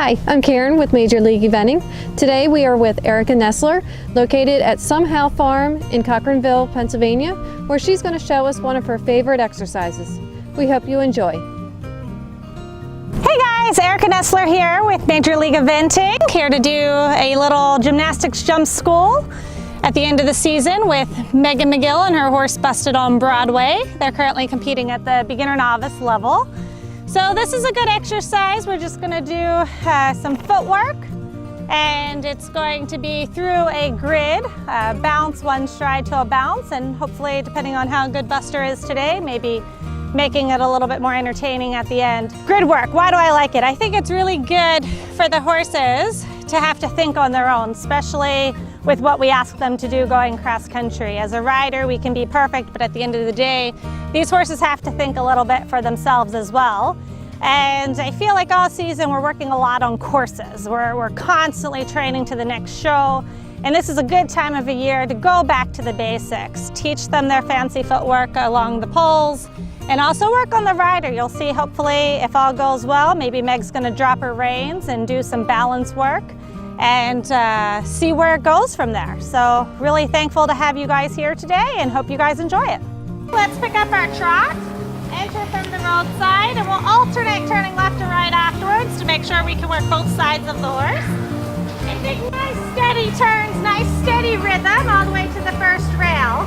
Hi, I'm Karen with Major League Eventing. Today we are with Erika Nesler, located at Somehow Farm in Cochranville, Pennsylvania, where she's going to show us one of her favorite exercises. We hope you enjoy. Hey guys, Erika Nesler here with Major League Eventing, here to do a little gymnastics jump school at the end of the season with Megan McGill and her horse Busted on Broadway. They're currently competing at the beginner novice level. So this is a good exercise. We're just gonna do some footwork, and it's going to be through a grid, bounce one stride to a bounce, and hopefully, depending on how good Buster is today, maybe making it a little bit more entertaining at the end. Grid work, why do I like it? I think it's really good for the horses to have to think on their own, especially with what we ask them to do going cross country. As a rider, we can be perfect, but at the end of the day, these horses have to think a little bit for themselves as well. And I feel like all season we're working a lot on courses. We're constantly training to the next show, and this is a good time of the year to go back to the basics. Teach them their fancy footwork along the poles, and also work on the rider. You'll see, hopefully, if all goes well, maybe Meg's gonna drop her reins and do some balance work and see where it goes from there. So really thankful to have you guys here today and hope you guys enjoy it. Let's pick up our trot, enter from the roadside, and we'll alternate turning left to right afterwards to make sure we can work both sides of the horse. And take nice steady turns, nice steady rhythm all the way to the first rail.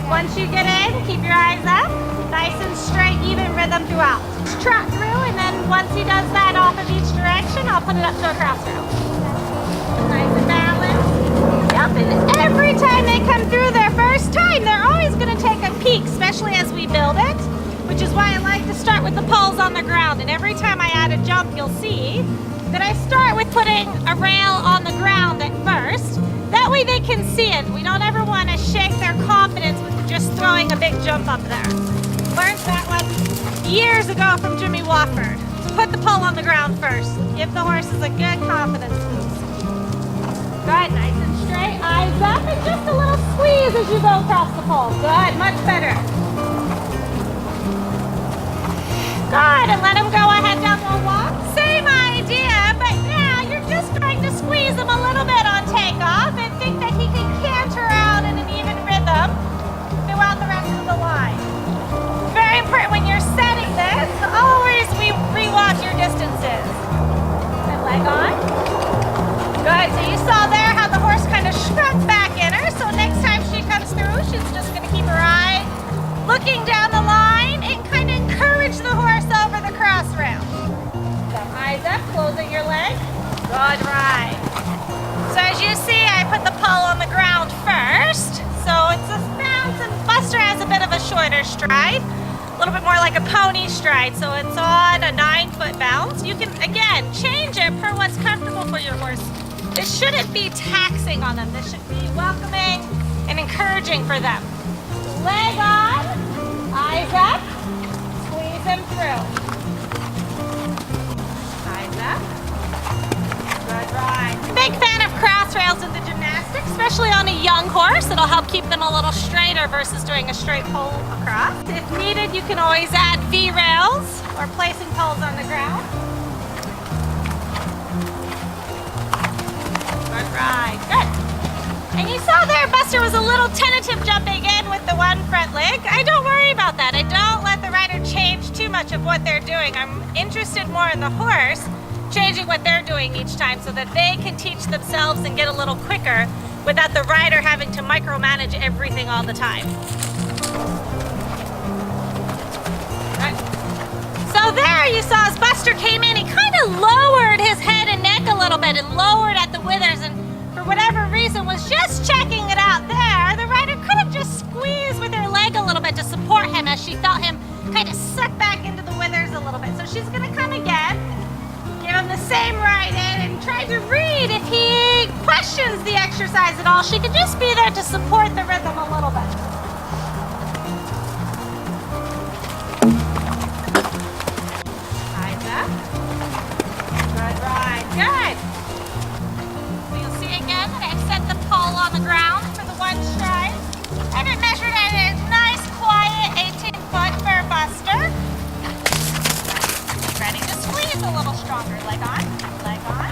Once you get in, keep your eyes up, nice and straight, even rhythm throughout. Trot through, and then once he does that off of each direction, I'll put it up to a cross rail. Nice and balanced. Yep, and every time they come through their first time, they're always going to take a peek, especially as we build it, which is why I like to start with the poles on the ground. And every time I add a jump, you'll see that I start with putting a rail on the ground at first. That way they can see it. We don't ever want to shake their confidence with just throwing a big jump up there. Learned that one years ago from Jimmy Wofford. Put the pole on the ground first. Give the horses a good confidence boost. Good, nice and straight, eyes up, and just a little squeeze as you go across the pole. Good, much better. Good, and let them go ahead down the walk. Same idea, but now you're just trying to squeeze him a little bit on takeoff and think that he can canter out in an even rhythm throughout the rest of the line. Very important when you're setting this, always re-walk your distances. And leg on. Good, so you saw there how the horse kind of shrunk back in her, so next time she comes through, she's just going to keep her eye looking down the line and kind of encourage the horse over the cross rail. So eyes up, closing your leg. Good, right. So as you see, I put the pole on the ground first, so it's a bounce, and Buster has a bit of a shorter stride, a little bit more like a pony stride, so it's on a 9-foot bounce. You can, again, change it per what's comfortable for your horse. This shouldn't be taxing on them. This should be welcoming and encouraging for them. Leg on, eyes up, squeeze them through. Eyes up. Good, right. Big fan of cross rails in the gymnastics, especially on a young horse. It'll help keep them a little straighter versus doing a straight pole across. If needed, you can always add V rails or placing poles on the ground. Good, right, good. And you saw there, Buster was a little tentative jumping in with the one front leg. I don't worry about that. I don't let the rider change too much of what they're doing. I'm interested more in the horse changing what they're doing each time so that they can teach themselves and get a little quicker without the rider having to micromanage everything all the time. Right. So there you saw as Buster came in, he kind of lowered his head and neck a little bit and lowered at the withers, and for whatever reason was just checking it out there. The rider could have just squeezed with her leg a little bit to support him as she felt him kind of suck back into the withers a little bit. So she's going to come again, give him the same right in, and try to read if he questions the exercise at all. She could just be there to support the rhythm a little bit. Eyes up. Good, right, good. On the ground for the one stride. I have it measured at a nice quiet 18-foot for Buster. Ready to squeeze a little stronger. Leg on, leg on.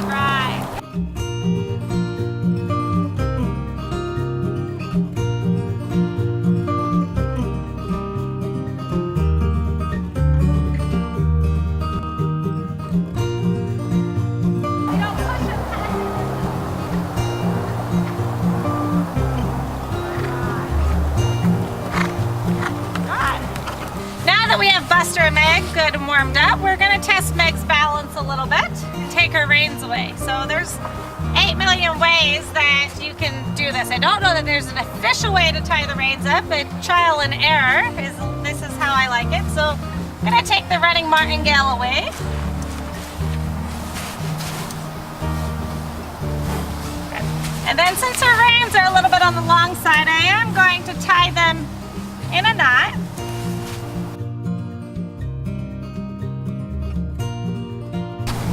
Good ride. We have Buster and Meg good and warmed up. We're going to test Meg's balance a little bit and take her reins away. So there's 8 million ways that you can do this. I don't know that there's an official way to tie the reins up, but trial and error this is how I like it. So I'm going to take the running martingale away. And then since her reins are a little bit on the long side, I am going to tie them in a knot.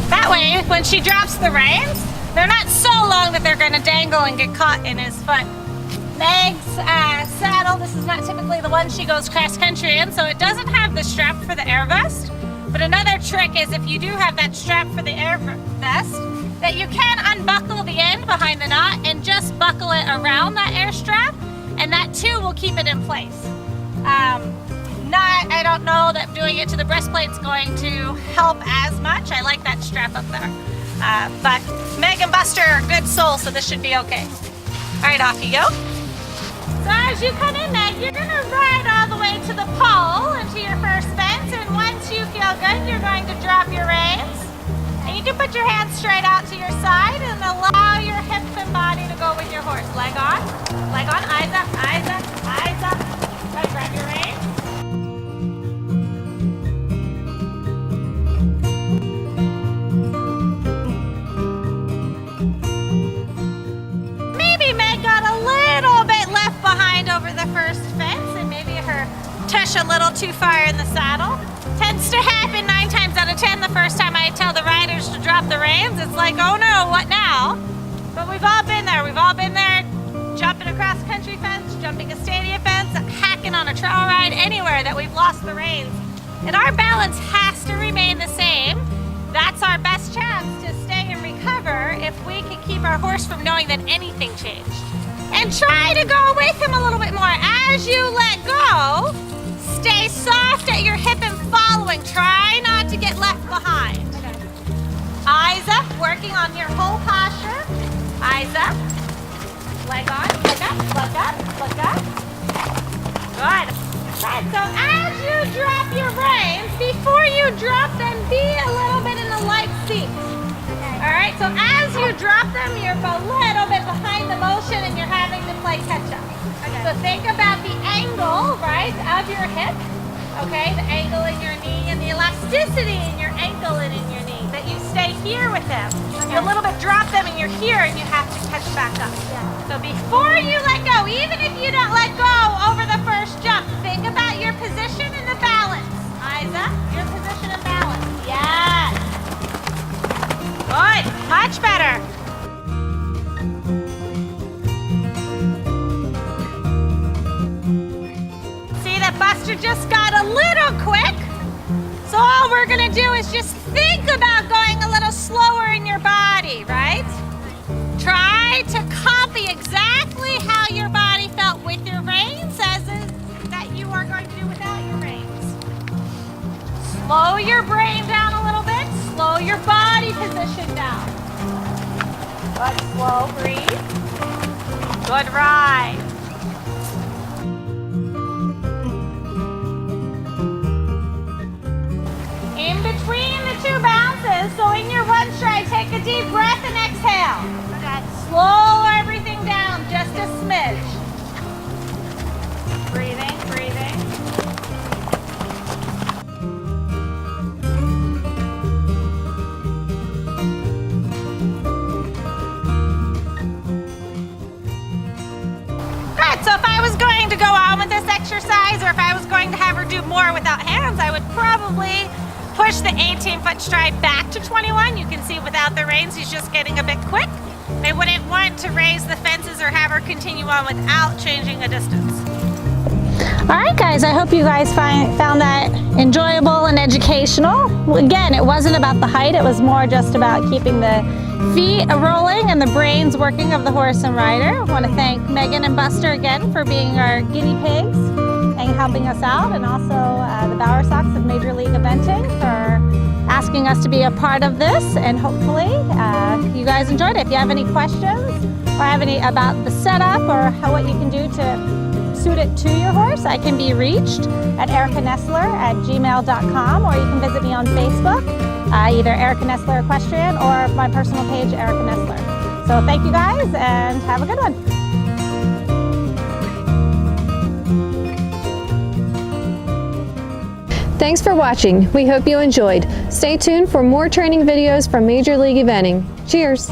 That way, when she drops the reins, they're not so long that they're going to dangle and get caught in his foot. Meg's saddle, this is not typically the one she goes cross-country in, so it doesn't have the strap for the air vest. But another trick is if you do have that strap for the air vest, that you can unbuckle the end behind the knot and just buckle it around that air strap, and that too will keep it in place. I don't know that doing it to the breastplate is going to help as much. I like that strap up there. But Meg and Buster are good souls, so this should be okay. All right, off you go. So as you come in, Meg, you're going to ride all the way to the pole into your first fence, and once you feel good, you're going to drop your reins. And you can put your hands straight out to your side and allow your hips and body to go with your horse. Leg on, eyes up, eyes up, eyes up. Right, grab your reins. Over the first fence, and maybe her tush a little too far in the saddle. Tends to happen 9 times out of 10 the first time I tell the riders to drop the reins. It's like, oh no, what now? But we've all been there. We've all been there, jumping across a country fence, jumping a stadium fence, hacking on a trail ride, anywhere that we've lost the reins. And our balance has to remain the same. That's our best chance to stay and recover if we can keep our horse from knowing that anything changed. And try to go with him a little bit more. As you let go, stay soft at your hip and following. Try not to get left behind. Okay. Eyes up, working on your whole posture. Eyes up. Leg on. Look up, look up, look up. Good. Right, so as you drop your reins, before you drop them, be a little bit in a light seat. All right, so as you drop them, you're a little bit behind the motion and you're having to play catch up. Okay. So think about the angle, right, of your hip, okay, the angle in your knee and the elasticity in your ankle and in your knee, that you stay here with them. Okay. You a little bit drop them and you're here and you have to catch back up. Yeah. So before you let go, even if you don't let go over the first jump, think about your position and the balance. Eyes up, your position and balance. Yes. Good, much better. See that Buster just got a little quick? So all we're gonna do is just think about going a little slower in your body, right? Try to copy exactly how your body felt with your reins as that you are going to do without your reins. Slow your brain down a little bit. Slow your body position down. Good, slow, breathe. Good ride. In between the 2 bounces, so in your run stride, take a deep breath and exhale. Okay. Slow everything down just a smidge. Breathing, breathing. So if I was going to go on with this exercise, or if I was going to have her do more without hands, I would probably push the 18-foot stride back to 21. You can see without the reins, he's just getting a bit quick. I wouldn't want to raise the fences or have her continue on without changing the distance. All right, guys, I hope you guys found that enjoyable and educational. Again, it wasn't about the height, it was more just about keeping the feet rolling and the brains working of the horse and rider. I want to thank Megan and Buster again for being our guinea pigs and helping us out, and also the Bowersocks of Major League Eventing for asking us to be a part of this, and hopefully you guys enjoyed it. If you have any questions or have any about the setup or what you can do to suit it to your horse, I can be reached at ericanesler@gmail.com, or you can visit me on Facebook, either Erika Nesler Equestrian or my personal page, Erika Nesler. So thank you guys and have a good one. Thanks for watching. We hope you enjoyed. Stay tuned for more training videos from Major League Eventing. Cheers!